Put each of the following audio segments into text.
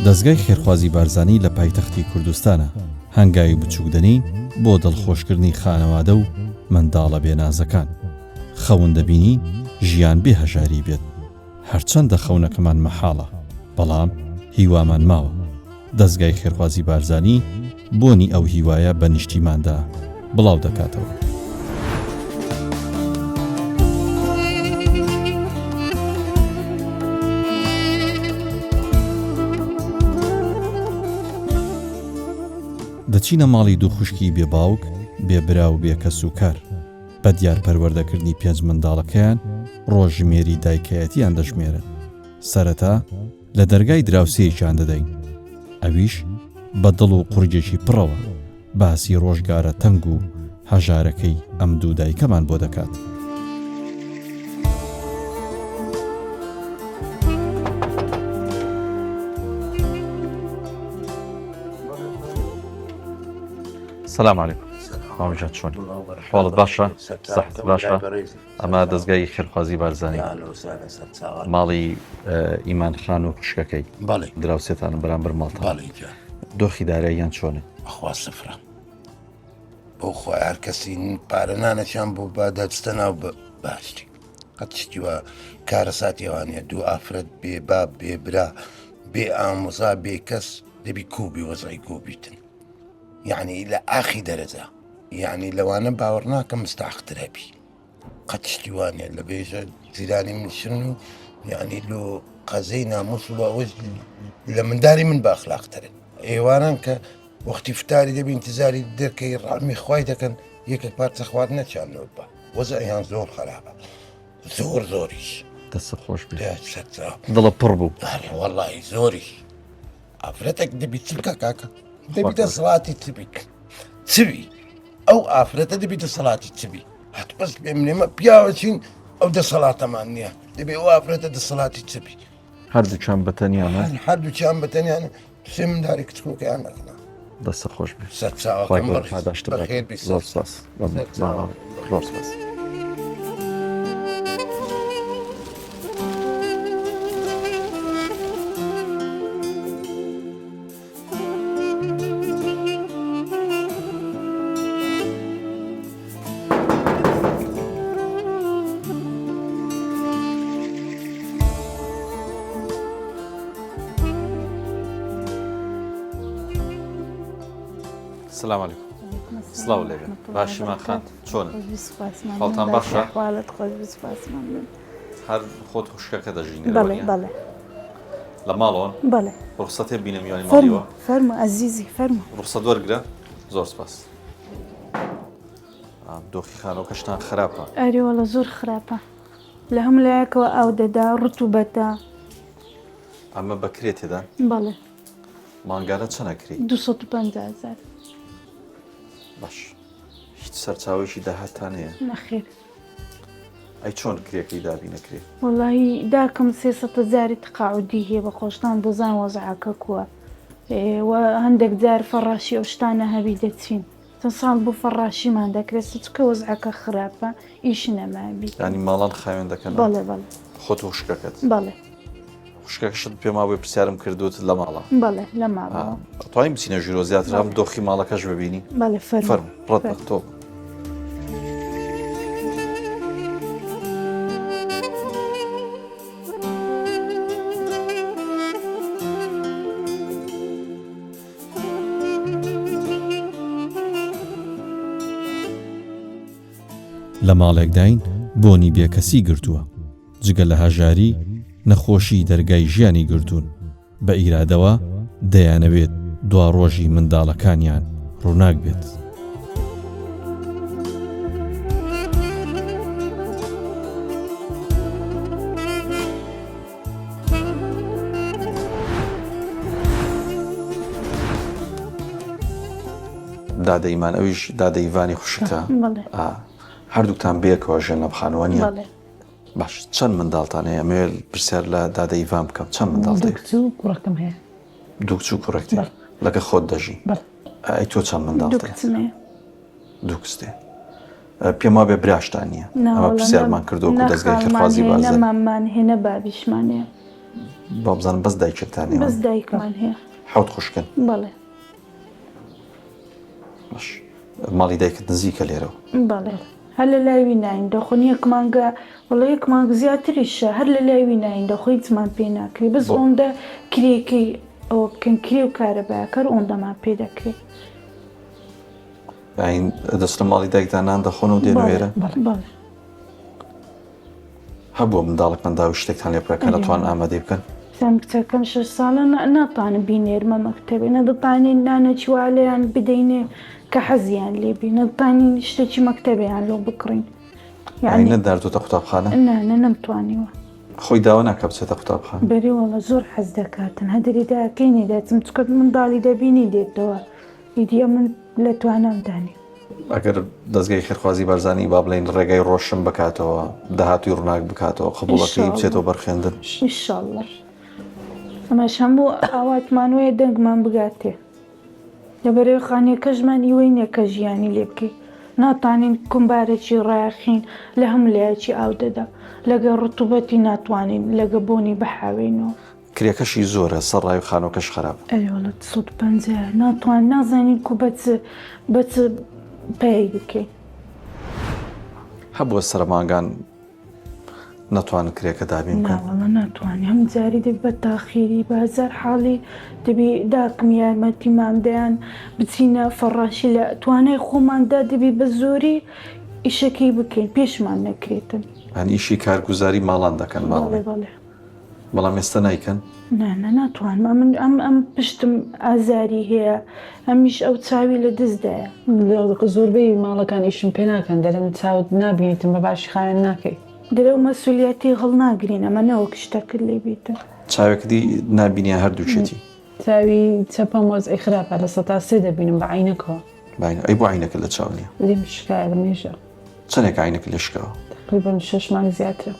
دەستگای خێرخوازی بارزانی لە پایتەختی کوردستانە هەنگاوی بچووکدەنی بۆ دڵخۆشکردنی خانەوادە و منداڵە بێنازەکان. خەون دەبینی ژیان بێ هەژاری بێت. هەرچەندە خەونەکەمان مەحاڵە، بەڵام هیوامان ماوە. دەستگای خێرخوازی بارزانی بۆنی ئەو هیوایە بە نیشتیماندا بڵاو دەکاتەوە. دەچینە ماڵی دوو خوشکی بێ باوک، بێ برا و بێ کەس و کار. بە دیار پەروەردەکردنی پێنج منداڵەکەیان ڕۆژژمێری دایکایەتیان دەژمێرن. سەرەتا لە دەرگای دراوسەیەکیان دەدەین، ئەویش بە دڵ و قورجێکی پڕەوە باسی ڕۆژگارە تەنگ و هەژارەکەی ئەم دوو دایکەمان بۆ دەکات. سلام علیکم. مامەجان چۆن؟ حواڵت باشە؟ سەحت باشە؟ ئەمە دەستگای خێرخوازی بارزانی ماڵی ئیمان خان و خوشکەکەی دراوسێتانە بەرامبەر ماڵتان. دۆخی داراییان چۆنە؟ بەخوا سفرە. بۆ خۆی هەر کەسی پارە نانەچیان بۆ بادەچتە ناو باشتی. قەت شتی وە کارە ساتیێوانە دوو ئافرەت بێ باب بێ برا بێ ئامۆزا بێ کەس دەبی کوبی وەزای کوبیتن. یعنی لە ئاخی دەرەجە، یعنی لەوانە باوەڕ ناکەم مستاحقترە بی. قەت شتی وانێ لە بێژە جیرانی من شن و یعنی لۆ قەزەی نامۆس و ئەوەش لە منداری من باخلاقترن. ئێوانان کە وەختی فتاری دەبی ئینتیزاری دەرکەی ڕامی خوای دەکەن یەکێک پارچە خوارد نەچانەوە بە وەزاییان زۆر خراپە، زۆر زۆریش. دەستە خۆش بێت، دڵە پڕ بوو. وەڵڵاهی زۆریش. ئافرەتێک دەبی چ بکە کاکە؟ دەبی دەسەڵاتی چبی ئەو ئافرەتە دەبی دەسەڵاتی چبی. هەت بەس بێ منێمە پیاوەچین ئەو دەسەڵاتەمان نییە، دەبێ ئەو ئافرەتە دەسەڵاتی چبی. هەردووچیان بەتەنیانە؟ هەردووچیان بەتەنیانە، سێ منداری کچکۆکەیان نەکەنا. دەستە خۆش بێت. بەخێر بی. زۆر سپاس. زۆر سپاس. سلام علیکم. سلااو لێ باشیمان خان چۆنە؟ خاڵتان باشە؟ هەر خۆت خوشکەکە دەژینێ؟ بەڵێ. لە ماڵەوەن؟ بەڵێ. ڕوخسەتێ بینە میوانی ماڵیوە؟ فەرموو ئەزیزی فەرموو. ڕوخسەت وەرگرە؟ زۆر سپاس. دۆخی خانەوەکەشتان خراپە؟ ئەرێ وەڵە زۆر خراپە، لە هەم لایەکەوە ئاو دەدا، ڕوتوبەتە. ئەمە بەکرێ تێدان؟ بەڵێ. مانگانە چەنەکری؟ 250,000. باش. هیچ سەرچاوێکی داهاتان هەیە؟ نەخێر. ئەی چۆن کرێکەی دابی نەکرێ؟ وەڵاهی داکەم 300,000 تقاعودی هەیە بە خۆشتان بۆزان وەزعەکە کووە. هەندێک جار فەڕاشی ئەو شتانە هەبی دەچین. چەند ساڵ بۆ فەڕاشیمان دەکرێت چکە وەزعەکە خراپە ئیش نەمابی. ینی ماڵان خاوێن دەکەن؟ بەڵێ. خۆت و خوشکەکەت؟ بەڵێ. خوشکەکەشت پێما بێ پرسیارم کردوت لە ماڵە؟ بەڵێ لە ماڵەوە. توانین بچینە ژیرۆ زیاتر هەم دۆخی ماڵەکەش ببینی؟ بەڵێ فەرموو ڕەت بە تۆ. لە ماڵێک داین بۆنی بێکەسی گرتووە، جگە لە هەژاری نەخۆشی دەرگای ژیانی گرتوون. بە ئیرادەوە دەیانەوێت دوا ڕۆژی منداڵەکانیان ڕووناک بێت. دادەیمان ئەویش دادەیڤانی خوشکە؟ هەردووکتان بێکەوە ژێن لە بخانەوە نیە؟ باش. چەند منداڵتان هەیە؟ ئەمەوێ پرسیار لە دادەیڤان بکەم. چەند منداڵ؟ دوو کچ و کوڕەکەم هەیە. دوو کچ و کوڕێکتی؟ لەگە خۆت دەژی؟ ئەی تۆ چەند منداڵت هەیە؟ دوو کچ هەیە. پێم وابێ براشتان نییە؟ ئەمە پرسیارمان کردووە دەستگای خێرخوازی بارزانی. نەمامان هێنە بابیشمان هەیە. با بزانم بەس دایکتانێ بەس دایکمان هەیە. حوت خوشکن بەڵێ باش ماڵی دایکت نزیکە لێرەوە بەڵێ هەر لە لایوی ناین دەخۆن یەک مانگە وڵە یەک مانگ زیاتریشە هەر لە لایوی ناین دەخۆ هیچمان پێ ناکرێ بەس ئەوەندە کرێکەی ئەوە بکەن کرێ و کارەبایەکەر ئەوەندەمان پێ دەکرێت. دەست لە ماڵی دایکتان نان دەخۆن و دێنوێرە بەڵێ هەبووە منداڵێکمەندا و شتێکتان لێ بکە نەتوان ئامادەی بکەن. سام کچەکەم 6 ساڵە ناتوانم بینێرمە مەکتەبێ نەدەتوانین نانەکی وا لێیان بدەینێ کە حەزیان لێبی نەتوانین شتێکی مەکتەبیان لۆ بکڕین یعنی نەداردوتە قوتابخانە؟ نانە نەمتوانیوە خۆی داوا ناکە بچێتە قوتابخانە. بەری وەڵە زۆر حەز دەکاتن هەدەری داکەینێ دەچم چکرد منداڵی دەبینی دێتەوە ئیدیە من لە توانامدانی. ئەگەر دەستگای خێرخوازی بەرزانی با بڵین ڕێگای ڕۆشن بکاتەوە داهاتوی ڕووناک بکاتەوە قبوڵەکەی بچێتەوە بەرخێندن ئینشاڵڵا ئەمەش هەموو ئاواتمانوەیە دەنگمان بگاتێ لەبەرەوەی خانێکەژمان ئیوەی نێکە ژیانی لێ بکەین ناتوانین کومبارێکی ڕاخین لە هەملایەکی ئاو دەدا لەگە ڕتوبەتی ناتوانین لەگە بۆنی بەحاوێنەوە کرێکەشی زۆرە سەرڕای و خانۆکەش خراپ ئەوڵەت 150 ناتوان نازانین کو بەچ پێی بکەین هەبووە سەرماگان نەتوان کرێکە دابین بکەن ناوەڵە ناتوانانی هەم جاری دەبی بە تاخیری بازار حاڵی دەبی داکم یارمەتی مامدەیان بچینە فەڕاشی لە توانای خۆماندا دەبی بە زۆری ئیشەکەی بکەین پێشمان نەکرێتن ئیشی کارگوزاری ماڵان دەکەن بەڵێ بەڵام ئێستا نیکەن ناتوانم من ئەم پشتم ئازاری هەیە ئەمیش ئەو چاوی لە دەستدایە زۆربەی ماڵەکان ئیشم پێ ناکەن دەرم چاوت نبینیتم بە باشی خایەن ناکەی دەرەو مەسوولیەتی هەڵ ناگرین ئەمە نەوەک شتەکرد لێ بیتن چاوێکدی نبینیە هەردووچێتی چاوی چەپەم وەزئی خراپە لە 103 دەبینم بە عینەکەوە ئەی بۆ عینەکە لە چاو نیە لێم شکایە مێژە چەندێک عینەکە لە شکاوە تقریباً 6 مانگ زیاترە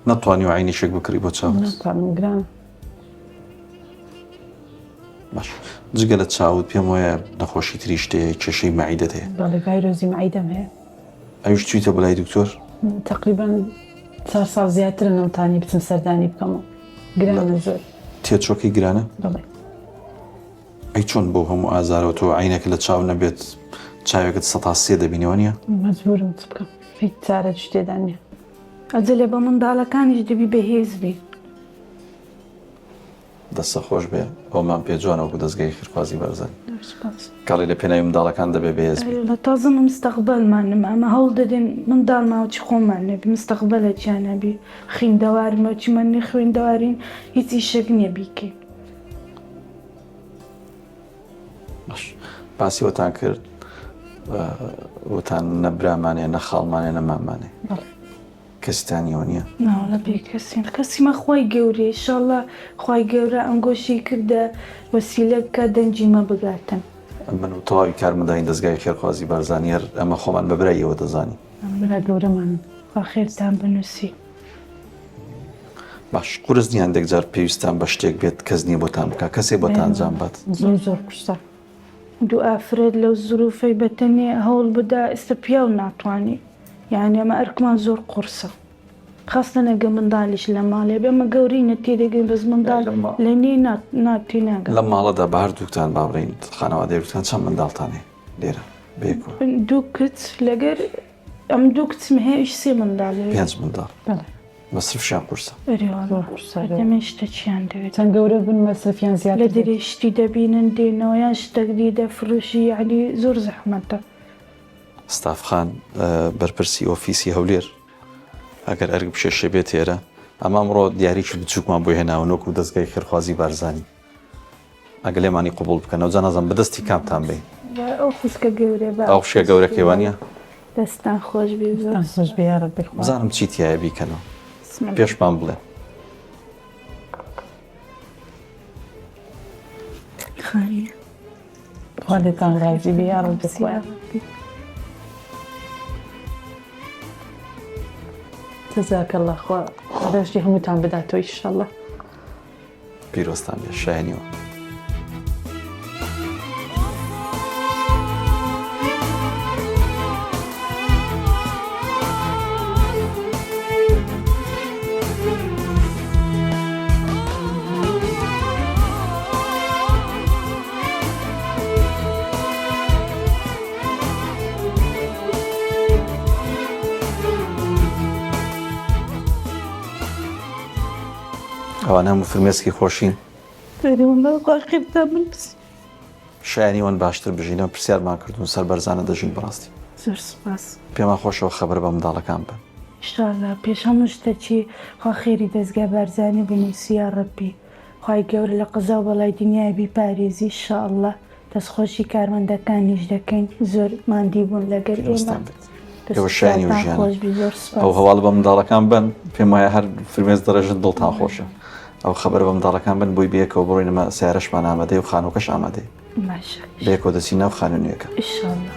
نەتوانی و عینیشێک بکڕی بۆ چاوت ناتوانم گرانە باش جگە لە چاوت پێم وایە نەخۆشی تری شتەیە کێشەی مەعیدەت هەیە بەڵێ ڤایرۆزی مەعیدەم هەیە ئەویش چوویتە بۆ لای دکتۆر تقریباً 4 ساڵ زیاترە نەوتانی بچم سەردانی بکەمەوە گرانە زۆر تێچۆکەی گرانە بەڵێ ئەی چۆن بۆ هەموو ئازارەوە تۆ عینەکە لە چاو نەبێت چاوێکت 103 دەبینەوە نییە مەجبورم چ بکەم هیچ چارە شتێدان نیە ئەجلێ بە منداڵەکانیش دەبی بەهێزبی دەستە خۆش بێ ئەومان پێ جوانەوە بۆ دەستگای خێرخوازی بەرزانی کاڵی لە پێناوی منداڵەکان دەبێ بەهێز لە تازە مستەقبەلمانم ئەمە هەوڵ دەدەین منداڵ ماوەی خۆمان نەبی مستەقبەلە چیان نەبی خوێندەوارمەچیمەنی خوێندەوارین هیچ ئیشێک نییە بیکەین باش باسی وەتان کرد وتان نەبرامانێ نە خاڵمانێ نەمامانێ کەستانیەوە نییە ناوەڵە بێ کەسیمە خۆی گەورێ ئینشاڵڵا خی گەورە ئەنگۆشی کردە وەسیلەکە دەنجیمە بگاتن من و تەواوی کارمەنداین دەستگای خێرخوازی بەرزانیەر ئەمە خۆمان بەبرایەوە دەزانی برا گەورەمان خێرتان بنووسی باش قورس نیان دێکجار پێویستان بە شتێک بێت کەس نییە بۆتان بکە کەسێ بۆتان جام بات زۆر قورسە دوو ئافرەت لەو زروفەی بەتەنێ هەوڵ بدا ئێستا پیا و ناتوانانی یعنی ئەمە ئەرکمان زۆر قورسە خاستە نەگە منداڵیش لە ماڵێ بێمە گەورینە تێدەگەین بەس منداڵ لە نێ ناتی ناگە لە ماڵەدا بە هەردووکتان با بڕین خانەوە دەیوتان چەند منداڵتانێ لێرە بێکوە دوو کچ لەگەر ئەم دوو کچم هەیەش سێ منداڵ 5 منداڵ مەسرفشیان قورسە دەمێ شتە چیان دەوێت چەند گەورە بن مەسرفیان زیاتر لە دەرێشتی دەبینن دێنەوە یان شتەکدی دەفرۆشی یعنی زۆر زەحمەتە ستافخان بەرپرسی ئۆفیسی هەولێر ئەگەر ئەرگ بشێشە بێت تێرە ئەمە ئەمڕۆ دیاریکی بچووکمان بۆ هێناونۆک و دەستگای خێرخوازی بارزانی ئەگە لێمانی قوبوڵ بکەنەوە جانەزم بەدەستی کامتان بێ ئەو خوسکە گەورێ ئەو شێ گەورەکەوانە دەستان خۆش بێ خۆش بێیارە بخوا بزانم چی تایە بیکەنەوە پێشمان بڵێ خوا لێتان ڕازی بێیارە بخوا جەزاکە الله خوا ڕێژی هەمووتان بداتەوە ئینشەڵڵا پیرۆستان بێ شایەنیەوە ئەوان هەموو فرمێسکی خۆشین خێرتا من شایانی وان باشتر بژینە پرسیارمان کردوون سەر بەرزانە دەژین بڕاستی زۆر سپاس پێمان خۆشەوە خەبەر بە منداڵەکان بن ئینشاءالله پێش هەموو شتێکی خوا خێری دەستگا بارزانی بنووسی یا ڕەبی خوای گەورە لە قەزا و بەڵای دنیای بیپارێزی ئینشاءالله دەستخۆشی کارمەندەکانیش دەکەین زۆر ماندی بوون لەگەر ئێمە ئێوە شایانی و ژیان خۆش بی زۆر ئەو سپاس هەواڵ بە منداڵەکان بن پێم وایە هەر فرمێز دەڕێژن دڵتان خۆشە ئەو خەبەر بە منداڵەکان بن بۆی بەیەکەوە بڕۆینەمە سیارەشمان ئامادەی و خانووکەش ئامادەی باشە بەیەکەوە دەچین ناو خانوونیەکە ئینشاءالله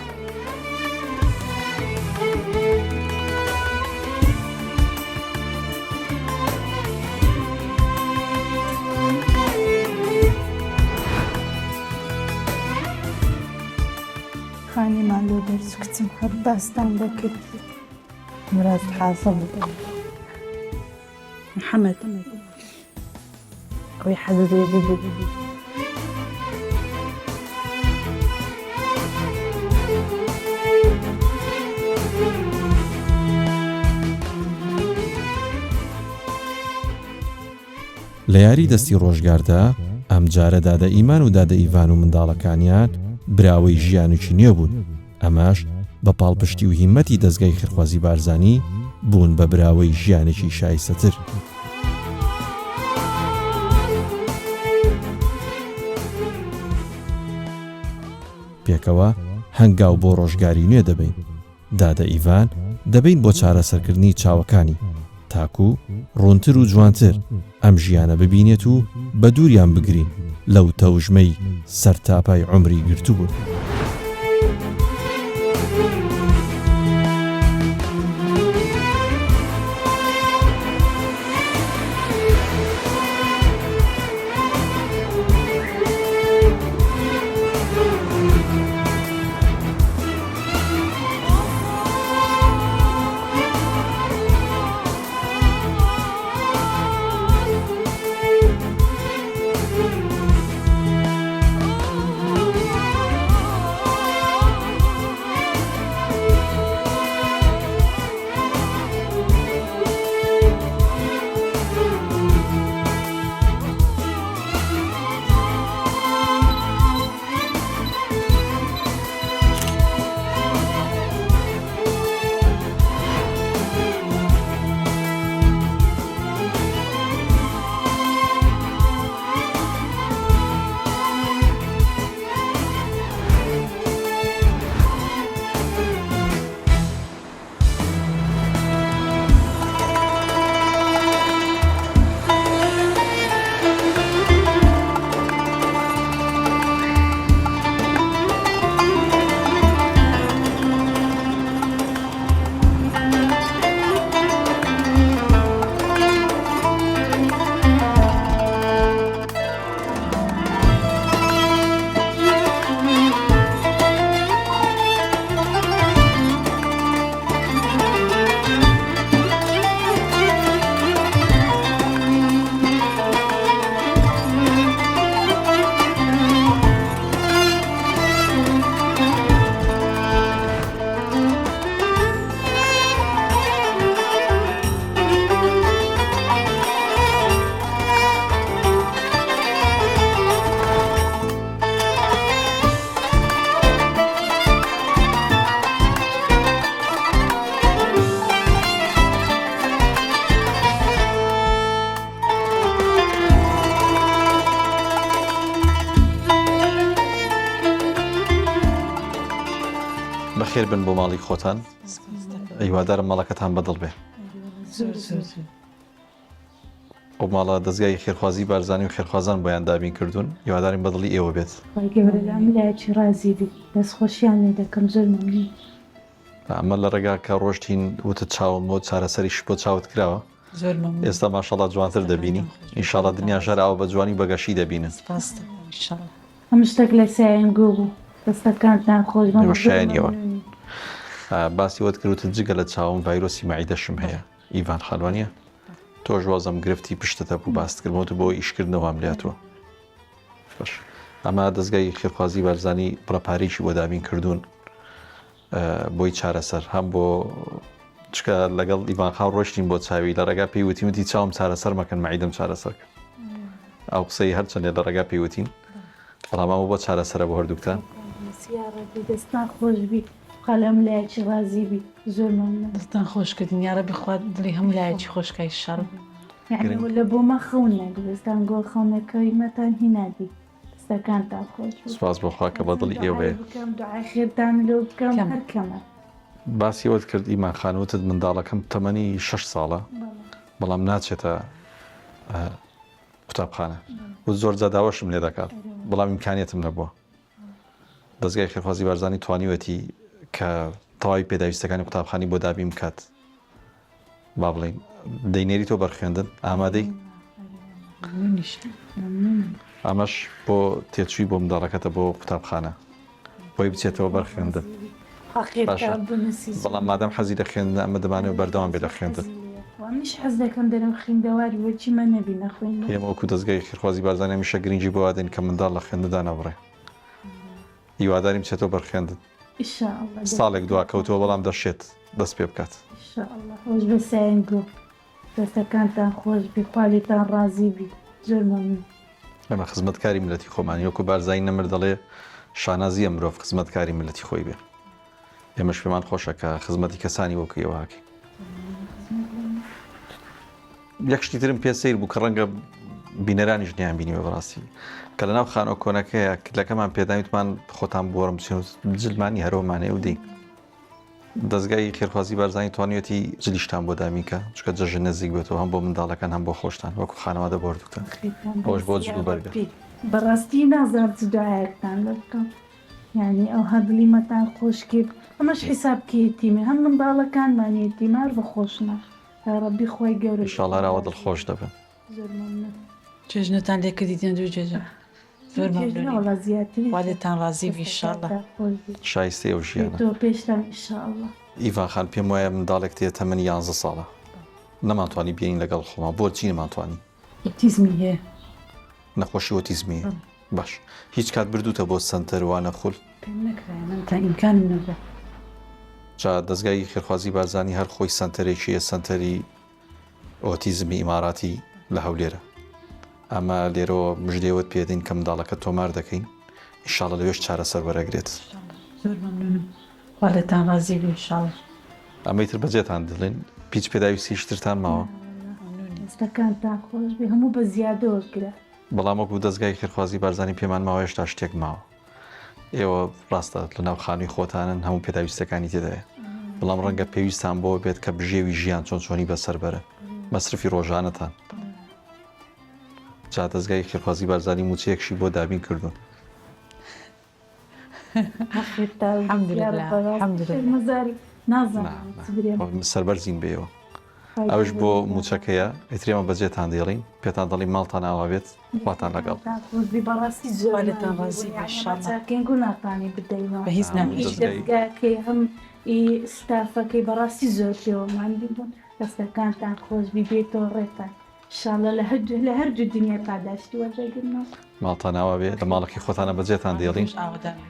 خانیمان لۆ دەرس کچم هەر داستان دەکرد مراد حاصل محەممەد ئەوەی حەزەی بوو لە یاری دەستی ڕۆژگاردا ئەم جارە دادە ئیمان و دادە ئیڤان و منداڵەکانیان براوەی ژیانوکی نییە بوون ئەماش بە پاڵپشتی و هیمەتی دەستگای خێرخوازی بارزانی بوون بە براوەی ژیانێکی شایستەتر پێکەوە هەنگاو بۆ ڕۆژگاری نوێ دەبین دادە ئیڤان دەبین بۆ چارەسەرکردنی چاوەکانی تاکو ڕوونتر و جوانتر ئەم ژیانە ببینێت و بە دووریان بگرین لەو تەوژمەی سەرتاپای عمری گرتو بوون. بەخێر بن بۆ ماڵی خۆتان هیوادارم ماڵەکەتان بەدڵ بێ ئەو ماڵە دەستگای خێرخوازی بارزانی و خێرخوازان بۆیان دابین کردوون هیوادارین بەدڵی ئێوە بێت خوای گەورە لە ئەملایەکی ڕازی بی دەستخۆشیان لێ دەکەم زۆر مەمنون ئەمە لە ڕێگا کە ڕۆشتین وتت چاوم بۆ چارەسەریش بۆ چاوت کراوە زۆر مەمنون ئێستا ماشەڵڵا جوانتر دەبینی ئینشاڵڵا دنیا ژەر ئەو بە جوانی بەگەشی دەبینن سپاس ئینشاڵڵا هەموو شتێک لە سایەن گوو بوو دەستەکانتان خۆش بم شایەنیەوە باسی وەت کردوتت جگە لە چاوم ڤایرۆسی مەعیدەشم هەیە ئیڤان خانوانیە تۆش وازم گرفتی پشتتە بوو باستکردمەوە بۆ ئیشکردنەوەم لاتوە باش ئەمە دەستگای خێرخوازی بارزانی پڕەپارێکی بۆ دابین کردوون بۆی چارەسەر هەم بۆ چکە لەگەڵ ئیڤان خاو ڕۆشتین بۆ چاوی لە ڕێگا پێی وتی چاوم چارەسەر مەکەن مەعیدەم چارەسەر ئەو قسەی هەرچەندێ لە ڕێگا پێیوتین بەڵام ئەوە بۆ چارەسەرە بۆ هەردووکتان سیارەتی دەستان خۆش بی قەلەم لایەکی ڕازی بی زۆر مەمنون. دەستان خۆشکردین یارەبی خوا دڵی هەموو لایەکی خۆشکای شەڕ یعنی لە بۆمە خەون نەگە دەستان گۆ خەونەکەی مەتان هینادی دەستەکانتان خۆش بی. سوپاس بۆخوا کە بە دڵی ئێوەیە. بکەم دوعای خێرتان لێ بکەم هەر کەمە. باسی ئەوت کرد ئیمان خانوتت منداڵەکەم تەمەنی 6 ساڵە بەڵام ناچێتە قوتابخانە و زۆر جاداوەشم لێ دەکات بەڵام ئیمکانیەتم نەبووە. دەستگای خێرخوازی بارزانی توانیوەتی کە تەواوی پێداویستەکانی قوتابخانی بۆ دابیم بکات. با بڵێن دەینێری تۆ بەرخوێندن ئامادەی؟ ئەمەش بۆ تێچووی بۆ منداڵەکەتە بۆ قوتابخانە بۆی بچێتەوە بەرخوێندن. بەڵام مادەم حەزی لە خوێندن ئەمە دەمانێت بەردەوام بێ لە خوێندن. میش حەز دەکەم دەرم خوێندەواری وەچی مە نەبی نەخوێندن. ئێمە وەکو دەستگای خێرخوازی بارزانی هەمیشە گرنگی بۆ وادەین کە منداڵ لە خوێندندا نەبڕێ. هیواداریم بچێتەوە بەرخوێندن. ساڵێک دوا کەوتەوە بەڵام دەشێت دەست پێ بکات. خۆش بە ساینگۆ دەستەکانتان خۆش بی خالیتان ڕازی بی زۆر مەمنون. ئەمە خزمەتکاری ملەتی خۆمانی وەکو بارزایی نەمر دەڵێ شانازیە مرۆڤ خزمەتکاری ملەتی خۆی بێ. ئێمەش پێمان خۆشە کە خزمەتی کەسانی وەکو ئێوەکەین. یەک شتی ترم پێ سەیر بوو کە ڕەنگە بینەرانیش نیان بینیوە بەڕاستی کە لەناو خانۆ کۆنەکەیە کلەکەمان پێداویتمان خۆتان بۆڕم بچین جلمانی هەرۆمانێ و دەین. دەستگای خێرخوازی بارزانی توانیوەتی جلیشتان بۆ دامیکە چکە جەژن نزیک بێتەوە هەم بۆ منداڵەکان هەم بۆ خۆشتان وەکو خانەوادە بۆردووتان خۆش بۆ جلو بەرگە. بەڕاستی نازار دوایەکتان لە بکەم یعنی ئەو هەدلیمەتان خۆش کرد ئەمەش حیسابکێتیمە هەم منداڵەکانمانێتی تیمار بەخۆشنە ڕەبی خۆی گەورە ئینشاڵڵا راوە دڵخۆش دەبن. جێژنتان لێ کردیتیان دوو جێژە زۆر مەمنونی زیاتری وا لێتان ڕازی بی ئینشاڵڵا شایستەی ئەو ژیانە. تۆ پێشتان ئینشاڵڵا. ئیڤان خان پێم وایە منداڵێک تێ تەمەنی 11 ساڵە نەمانتوانی بێنین لەگەڵ خۆمان بۆچی نەمانتوانی؟ ئۆتیزمی هەیە. نەخۆشی ئۆتیزمی باش هیچ کات بردووتە بۆ سەنتەر وانە خول پێم نەکرایە تا ئیمکانم نەبە. جا دەستگای خێرخوازی بارزانی هەر خۆی سەنتەرێکیە سەنتەری ئۆتیزمی ئیماراتی لە هەولێرە. ئەمە لێرەوە مژدێوت پێدەین کە منداڵەکە تۆمار دەکەین ئینشاڵڵا لەوێش چارەسەر وەرەگرێت. زۆر مەمنونم وا لێتان ڕازی بی ئینشاڵڵا. ئەمەی تر بەجێتان دڵێن پیچ پێداویستیشترتان ماوە؟ دەستەکانتان خۆش بی هەموو بە زیادەوە کرا. بەڵام وەکو دەستگای خێرخوازی بارزانی پێمان ماوە هێشتا شتێک ماوە. ئێوە ڕاستە لە ناو خانووی خۆتانن هەموو پێداویستەکانی تێدایە بەڵام ڕەنگە پێویستان بۆ بێت کە بژێوی ژیان چۆن چۆنی بەسەر بەرە مەسرفی ڕۆژانەتان. جا دەستگای خێرخوازی بارزانی موچەیەکشی بۆ دابین کردوون. سەربەرزین بێەوە ئەوش بۆ موچەکەیە ئیترێمە بەجێتان دێڵین پێتان دەڵی ماڵتان ئاوابێت خواتان لەگەڵ. بەڕاستی زۆرتان ڕازی کێنگ و ناتانی بدەینەوە بە هیچ دەستگاکەی هەم ستافەکەی بەڕاستی زۆر پێوەمان بوون دەستەکانتان خۆش بی بێتەوە ڕێتان ئینشاڵڵا لە هەردوو دنیا پاداشتی وەرەگرنەوە. ماڵتان ئاوا بێ لە ماڵەکەی خۆتانە بەجێتان دێڵین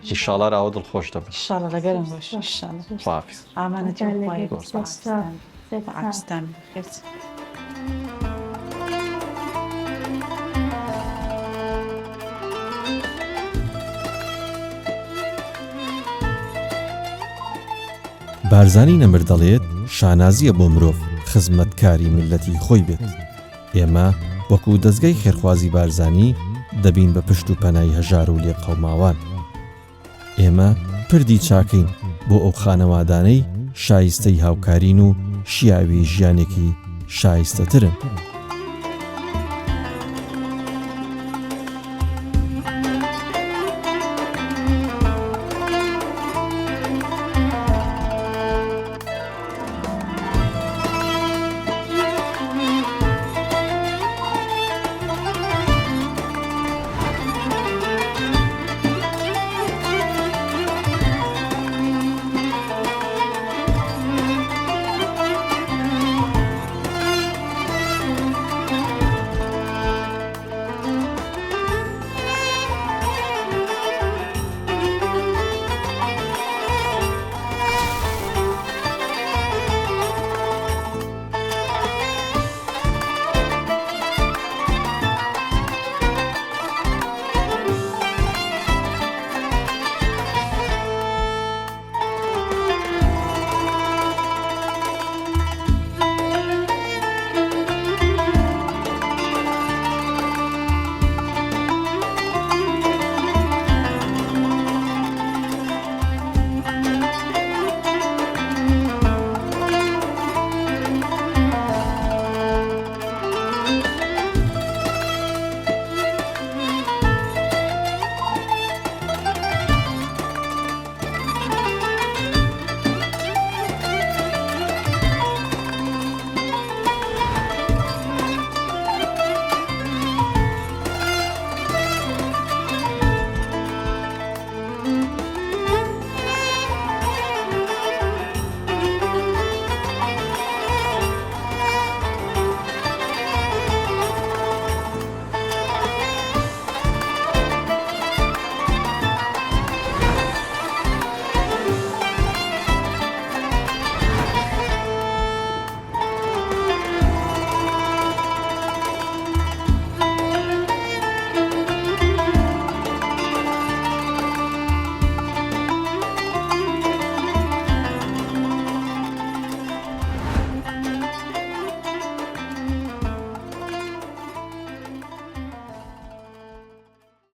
ئینشاڵڵا ڕاوە دڵخۆش دەبن. ئینشاڵڵا لەگەڵم باشە ئینشاڵڵا. خوافیز. ئامانەتی خوای پاکستان بخێت. بارزانی نەمر دەڵێت شانازیە بۆ مرۆڤ خزمەتکاری ملەتی خۆی بێت. ئێمە وەکو دەستگای خێرخوازی بارزانی دەبین بە پشت و پەنای هەژار و لێ قەوماوان. ئێمە پردی چاکەین بۆ ئەو خانەوادانەی شایستەی هاوکارین و شیاوی ژیانێکی شایستەترن.